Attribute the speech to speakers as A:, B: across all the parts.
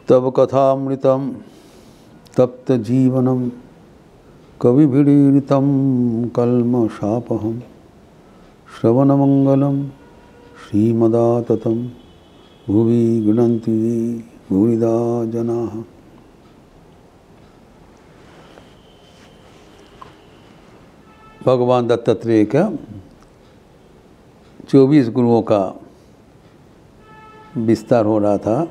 A: तव कथामृतं तप्तजीवनं कविभिरीडितं कल्मषापहं श्रवणमंगलं श्रीमदाततं भुवि गृह्णन्ति भूरिदा जनाः। भगवान दत्तात्रेय का 24 गुरुओं का विस्तार हो रहा था।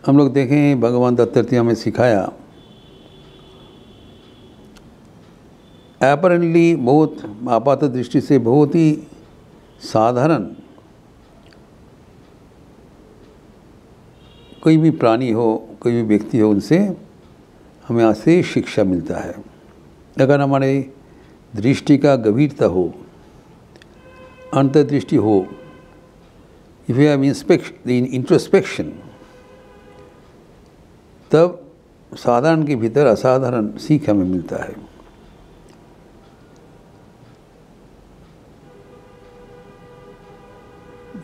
A: हम लोग देखें भगवान दत्तात्रेय हमें सिखाया, अपरेंटली बहुत आपात दृष्टि से बहुत ही साधारण कोई भी प्राणी हो, कोई भी व्यक्ति हो, उनसे हमें ऐसे शिक्षा मिलता है। अगर हमारे दृष्टि का गंभीरता हो, अंतर्दृष्टि हो, इफ यू हैव इंट्रोस्पेक्शन, तब साधारण के भीतर असाधारण सीख हमें मिलता है।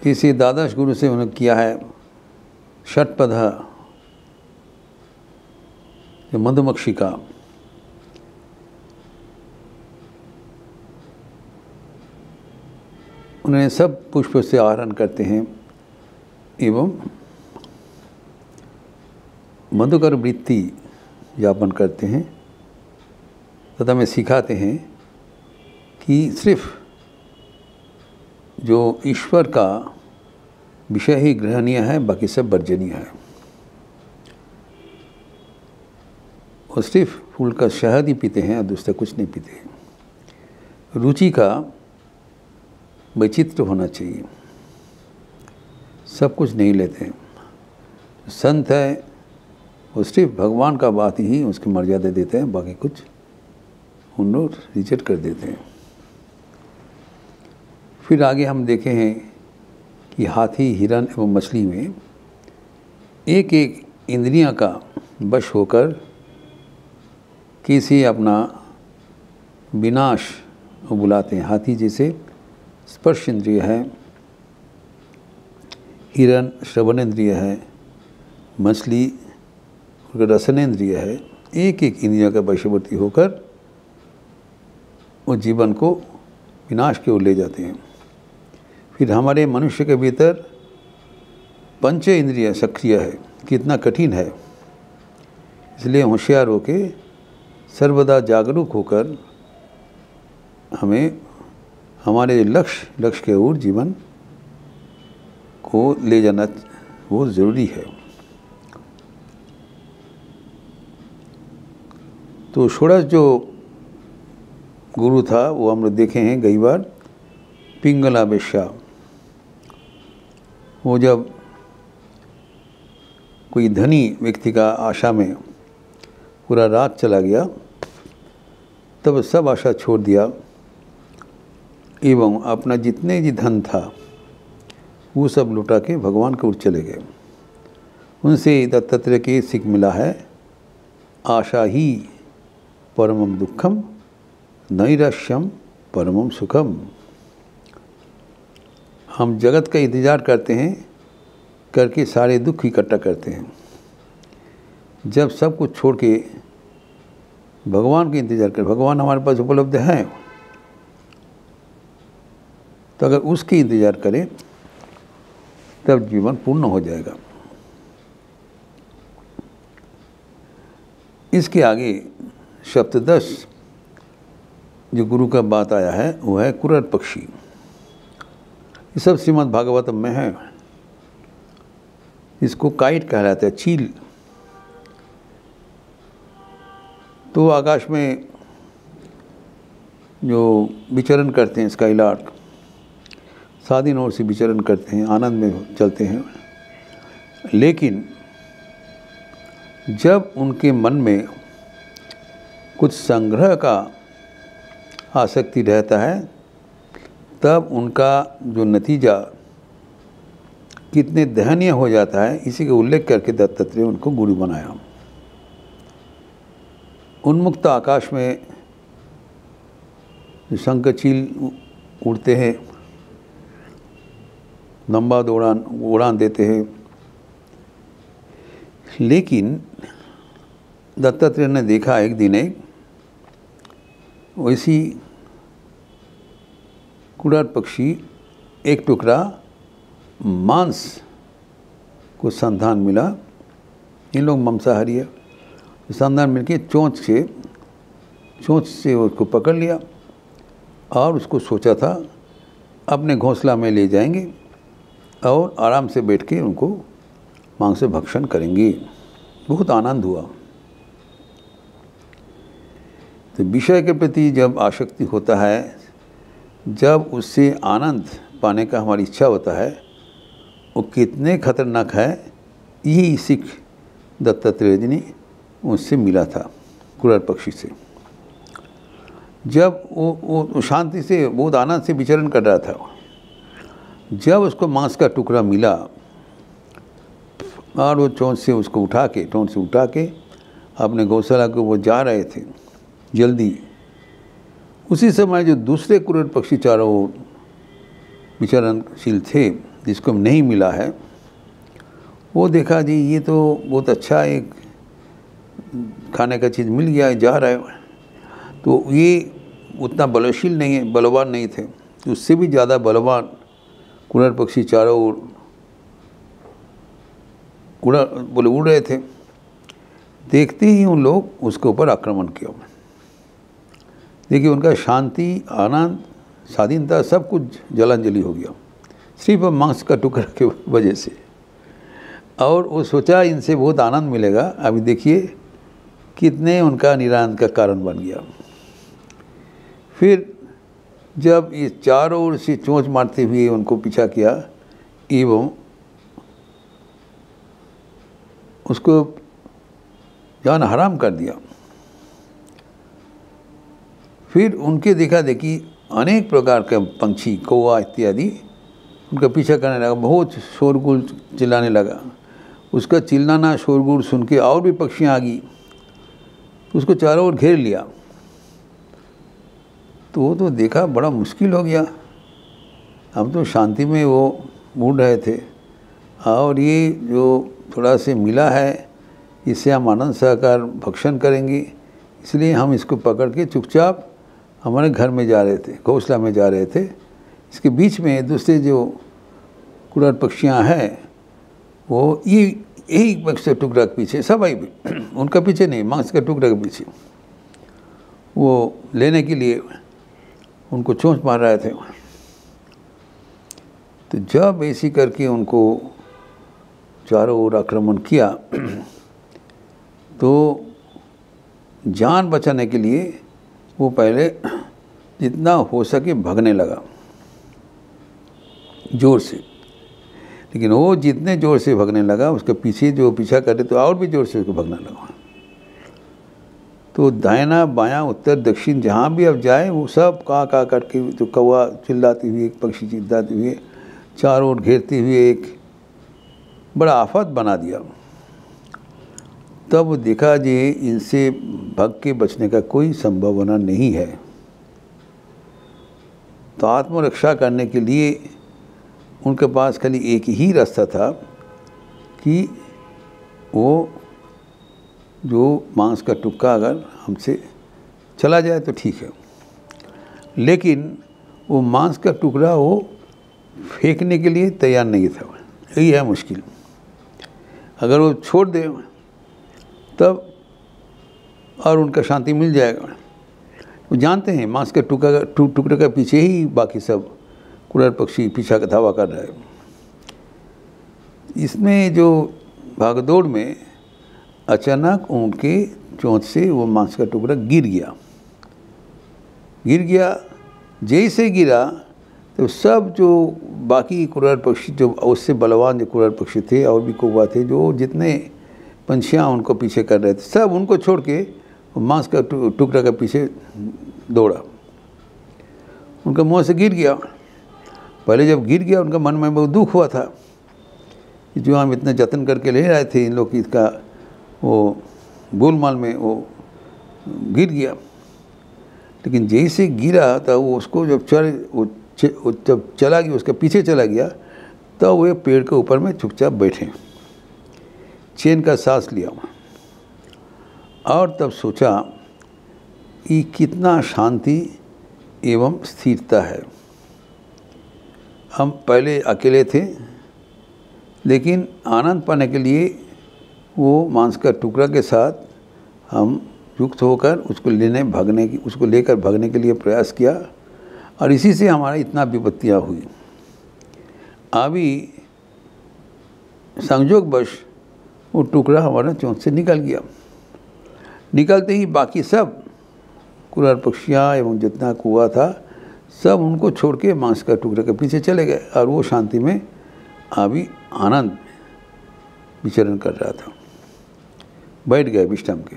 A: किसी द्वादश गुरु से उन्होंने किया है षटपद मधुमक्षी का, उन्हें सब पुष्प से आहरण करते हैं एवं मधुकर वृत्ति यापन करते हैं तथा हमें सिखाते हैं कि सिर्फ जो ईश्वर का विषय ही ग्रहणीय है, बाकी सब वर्जनीय है। और सिर्फ फूल का शहद ही पीते हैं और दूसरा कुछ नहीं पीते। रुचि का वैचित्र होना चाहिए, सब कुछ नहीं लेते हैं। संत है वो सिर्फ भगवान का बात ही उसकी मर्यादा देते हैं, बाकी कुछ उन लोग रिजेक्ट कर देते हैं। फिर आगे हम देखे हैं कि हाथी, हिरन एवं मछली में एक एक इंद्रियां का वश होकर किसी अपना विनाश बुलाते हैं। हाथी जैसे स्पर्श इंद्रिय है, हिरन श्रवणेन्द्रिय है, मछली रसनेन्द्रिय है। एक एक इंद्रियों का वशवर्ती होकर वो जीवन को विनाश की ओर ले जाते हैं। फिर हमारे मनुष्य के भीतर पंच इंद्रिय सक्रिय है, कितना कठिन है। इसलिए होशियार होके सर्वदा जागरूक होकर हमें हमारे लक्ष्य के ओर जीवन को ले जाना बहुत ज़रूरी है। तो षोडश जो गुरु था वो हम लोग देखे हैं कई बार, पिंगला वेश्या। वो जब कोई धनी व्यक्ति का आशा में पूरा रात चला गया, तब सब आशा छोड़ दिया एवं अपना जितने भी धन था वो सब लुटा के भगवान के ओर चले गए। उनसे दत्तात्रेय की सीख मिला है, आशा ही परमम दुखम नैराश्यम परमम सुखम। हम जगत का इंतज़ार करते हैं, करके सारे दुख इकट्ठा करते हैं। जब सब कुछ छोड़ के भगवान का इंतज़ार करें, भगवान हमारे पास उपलब्ध है, तो अगर उसके इंतज़ार करें तब जीवन पूर्ण हो जाएगा। इसके आगे सप्तदश जो गुरु का बात आया है वो है कुरर पक्षी। ये सब श्रीमद् भागवतम में है। इसको काइट कहलाता है, चील। तो आकाश में जो विचरण करते हैं, स्काईलार्क, स्वाधीन ओर से विचरण करते हैं, आनंद में चलते हैं। लेकिन जब उनके मन में कुछ संग्रह का आसक्ति रहता है, तब उनका जो नतीजा कितने दयनीय हो जाता है, इसी का उल्लेख करके दत्तात्रेय उनको गुरु बनाया। उन्मुक्त आकाश में शंखचील उड़ते हैं, लंबा उड़ान देते हैं, लेकिन दत्तात्रेय ने देखा एक दिन एक वैसी कुड़ार पक्षी एक टुकड़ा मांस को संधान मिला। इन लोग मांसाहारी है। संधान मिलके चोंच से उसको पकड़ लिया और उसको सोचा था अपने घोंसला में ले जाएंगे और आराम से बैठ के उनको मांस भक्षण करेंगे। बहुत आनंद हुआ। तो विषय के प्रति जब आसक्ति होता है, जब उससे आनंद पाने का हमारी इच्छा होता है, वो कितने खतरनाक है, यही सीख दत्तात्रेय जी ने उससे मिला था, कुड़ार पक्षी से। जब वो शांति से बहुत आनंद से विचरण कर रहा था, जब उसको मांस का टुकड़ा मिला और वो टोंच से उठा के अपने गौशाला को वो जा रहे थे जल्दी, उसी समय जो दूसरे कुड़ार पक्षी चारों ओर विचरणशील थे, जिसको नहीं मिला है, वो देखा जी ये तो बहुत अच्छा एक खाने का चीज़ मिल गया है, जा रहा है। तो ये उतना बलवान नहीं थे। उससे भी ज़्यादा बलवान कुड़ार पक्षी चारों ओर उड़ रहे थे। देखते ही उन लोग उसके ऊपर आक्रमण किया। देखिए उनका शांति, आनंद, स्वाधीनता सब कुछ जलांजलि हो गया, सिर्फ मांस का टुकड़ा के वजह से। और वो सोचा इनसे बहुत आनंद मिलेगा। अभी देखिए कितने उनका निरानंद का कारण बन गया। फिर जब ये चारों ओर से चोंच मारते हुए उनको पीछा किया एवं उसको जान हराम कर दिया, फिर उनके देखा देखी अनेक प्रकार के पंछी, कौवा इत्यादि उनका पीछा करने लगा। बहुत शोरगुल चिल्लाने लगा। उसका चिल्लाना शोरगुल सुन के और भी पक्षियाँ आ गई, उसको चारों ओर घेर लिया। तो वो तो देखा बड़ा मुश्किल हो गया। हम तो शांति में वो उड़ रहे थे और ये जो थोड़ा से मिला है, इससे हम आनंद सहकार भक्षण करेंगे, इसलिए हम इसको पकड़ के चुपचाप हमारे घर में जा रहे थे, घोंसला में जा रहे थे। इसके बीच में दूसरे जो कुड़ार पक्षियाँ हैं, वो यही पक्षी टुकड़ा के पीछे, सब आई भी उनका पीछे नहीं, मांस का टुकड़ा के पीछे वो लेने के लिए उनको चोंच मार रहे थे। तो जब ऐसी करके उनको चारों ओर आक्रमण किया, तो जान बचाने के लिए वो पहले जितना हो सके भागने लगा ज़ोर से। लेकिन वो जितने ज़ोर से भागने लगा, उसके पीछे जो पीछा करे तो और भी ज़ोर से उसको भागने लगा। तो दाहिना बायां उत्तर दक्षिण जहाँ भी अब जाए, वो सब का करके, जो कौवा चिल्लाते हुए, एक पक्षी चिल्लाते हुए, चारों ओर घेरते हुए एक बड़ा आफत बना दिया। तब वो देखा जी इनसे भाग के बचने का कोई संभावना नहीं है। तो आत्मरक्षा करने के लिए उनके पास खाली एक ही रास्ता था कि वो जो मांस का टुकड़ा अगर हमसे चला जाए तो ठीक है, लेकिन वो मांस का टुकड़ा वो फेंकने के लिए तैयार नहीं था। यही है मुश्किल। अगर वो छोड़ दे तब और उनका शांति मिल जाएगा। वो जानते हैं मांस के टुकड़े का पीछे ही बाकी सब कुड़ार पक्षी पीछा का धावा कर रहा है। इसमें जो भागदौड़ में अचानक उनके चोंच से वो मांस का टुकड़ा गिर गया। जैसे गिरा तो सब जो बाकी कुड़ार पक्षी, जो उससे बलवान जो कुड़ार पक्षी थे और भी कौवा थे, जो जितने पंछियाँ उनको पीछे कर रहे थे, सब उनको छोड़ के मांस का टुकड़ा के पीछे दौड़ा। उनका मुँह से गिर गया। पहले जब गिर गया उनका मन में बहुत दुख हुआ था कि जो हम इतना जतन करके ले रहे थे, इन लोग इसका वो गोलमाल में वो गिर गया। लेकिन जैसे गिरा तो वो उसको जब जब चला गया, उसके पीछे चला गया, तब वो पेड़ के ऊपर में चुपचाप बैठे। चैन का सांस लिया और तब सोचा कि कितना शांति एवं स्थिरता है। हम पहले अकेले थे, लेकिन आनंद पाने के लिए वो मांस का टुकड़ा के साथ हम युक्त होकर उसको लेकर भागने के लिए प्रयास किया और इसी से हमारा इतना विपत्तियाँ हुई। अभी संयोगवश वो टुकड़ा हमारा चोंच से निकल गया। निकलते ही बाकी सब कुरार पक्षियाँ एवं जितना कुआ था सब उनको छोड़ के मांस का टुकड़े के पीछे चले गए और वो शांति में अभी आनंद विचरण कर रहा था। बैठ गए विश्राम के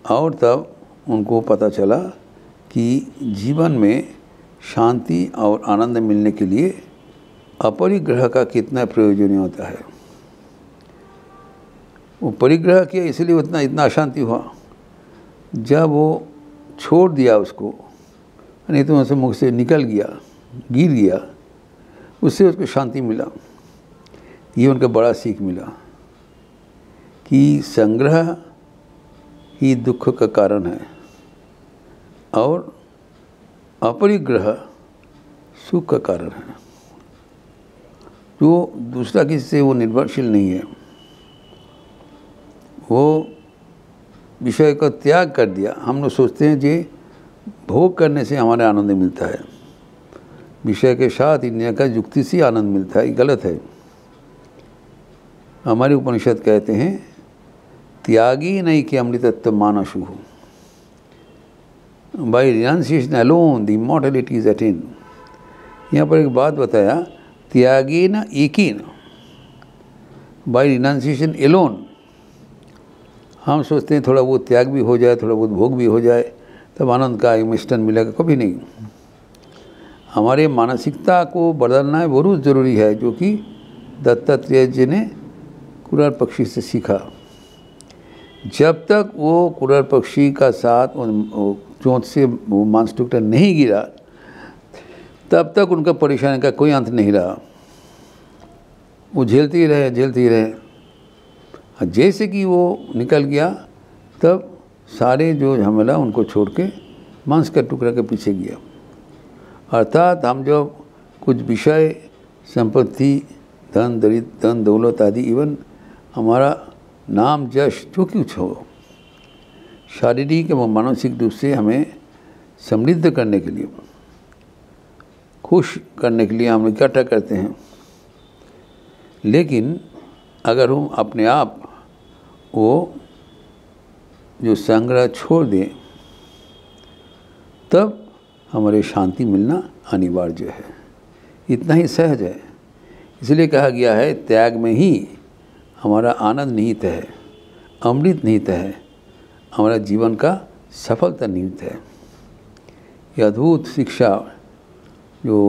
A: और तब उनको पता चला कि जीवन में शांति और आनंद मिलने के लिए अपरिग्रह का कितना प्रयोजनीय होता है। वो परिग्रह किया इसलिए उतना इतना अशांति हुआ। जब वो छोड़ दिया उसको, नहीं तो उससे मुख से निकल गया, गिर गया, उससे उसको शांति मिला। ये उनका बड़ा सीख मिला कि संग्रह ही दुख का कारण है और अपरिग्रह सुख का कारण है। जो दूसरा किसी से वो निर्भरशील नहीं है, वो विषय का त्याग कर दिया। हम लोग सोचते हैं कि भोग करने से हमारे आनंद मिलता है, विषय के साथ इंद्रिय का युक्ति से आनंद मिलता है। ये गलत है। हमारे उपनिषद कहते हैं त्यागी नहीं कि अमृतत्व मानसु by renunciation alone the immortality is attained. यहाँ पर एक बात बताया, त्यागी न एकीन बाई रिनाउंसिएशन एलोन। हम सोचते हैं थोड़ा बहुत त्याग भी हो जाए, थोड़ा बहुत भोग भी हो जाए, तब आनंद का मिष्टन मिलेगा। कभी नहीं। हमारे मानसिकता को बदलना बहुत ज़रूरी है, जो कि दत्तात्रेय जी ने कुरार पक्षी से सीखा। जब तक वो कुरार पक्षी का साथ चोंच से वो मांस टुकड़ा नहीं गिरा, तब तक उनका परेशानी का कोई अंत नहीं रहा। वो झेलते ही रहे। जैसे कि वो निकल गया, तब सारे जो झमेला उनको छोड़ के मांस का टुकड़ा के पीछे गया। अर्थात हम जब कुछ विषय, संपत्ति, धन दौलत आदि, इवन हमारा नाम यश जो कुछ हो, शारीरिक एवं मानसिक रूप से हमें समृद्ध करने के लिए, खुश करने के लिए हम इकट्ठा करते हैं। लेकिन अगर हम अपने आप वो जो संग्रह छोड़ दें, तब हमारे शांति मिलना अनिवार्य है। इतना ही सहज है। इसलिए कहा गया है त्याग में ही हमारा आनंद निहित है, अमृत निहित है, हमारा जीवन का सफलता निहित है। यह अद्भुत शिक्षा जो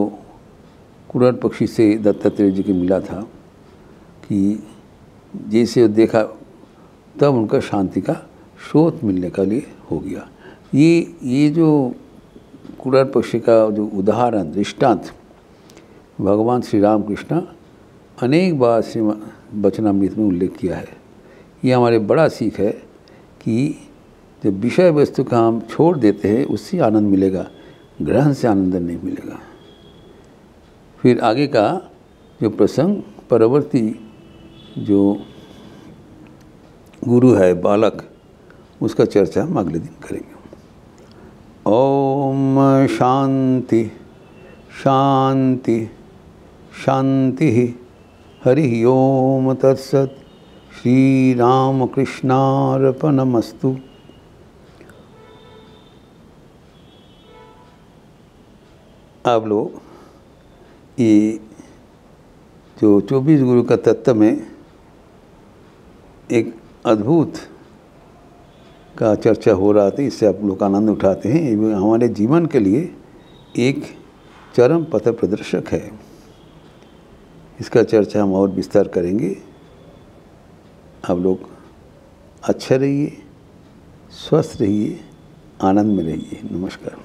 A: कुरार पक्षी से दत्तात्रेय जी को मिला था कि जैसे देखा तब उनका शांति का स्रोत मिलने के लिए हो गया। ये जो कुरार पक्षी का जो उदाहरण, दृष्टांत भगवान श्री राम कृष्ण अनेक बार श्री वचनामृत में उल्लेख किया है। ये हमारे बड़ा सीख है कि जब विषय वस्तु का हम छोड़ देते हैं, उससे आनंद मिलेगा, ग्रहण से आनंद नहीं मिलेगा। फिर आगे का जो प्रसंग, परवर्ती जो गुरु है, बालक, उसका चर्चा हम अगले दिन करेंगे। ओम शांति शांति शांति। हरि ओम तत्सत। श्री राम कृष्णार्पणमस्तु। आप लोग ये जो 24 गुरु का तत्व में एक अद्भुत का चर्चा हो रहा था, इससे आप लोग आनंद उठाते हैं। ये हमारे जीवन के लिए एक चरम पथ प्रदर्शक है। इसका चर्चा हम और विस्तार करेंगे। आप लोग अच्छे रहिए, स्वस्थ रहिए, आनंद में रहिए। नमस्कार।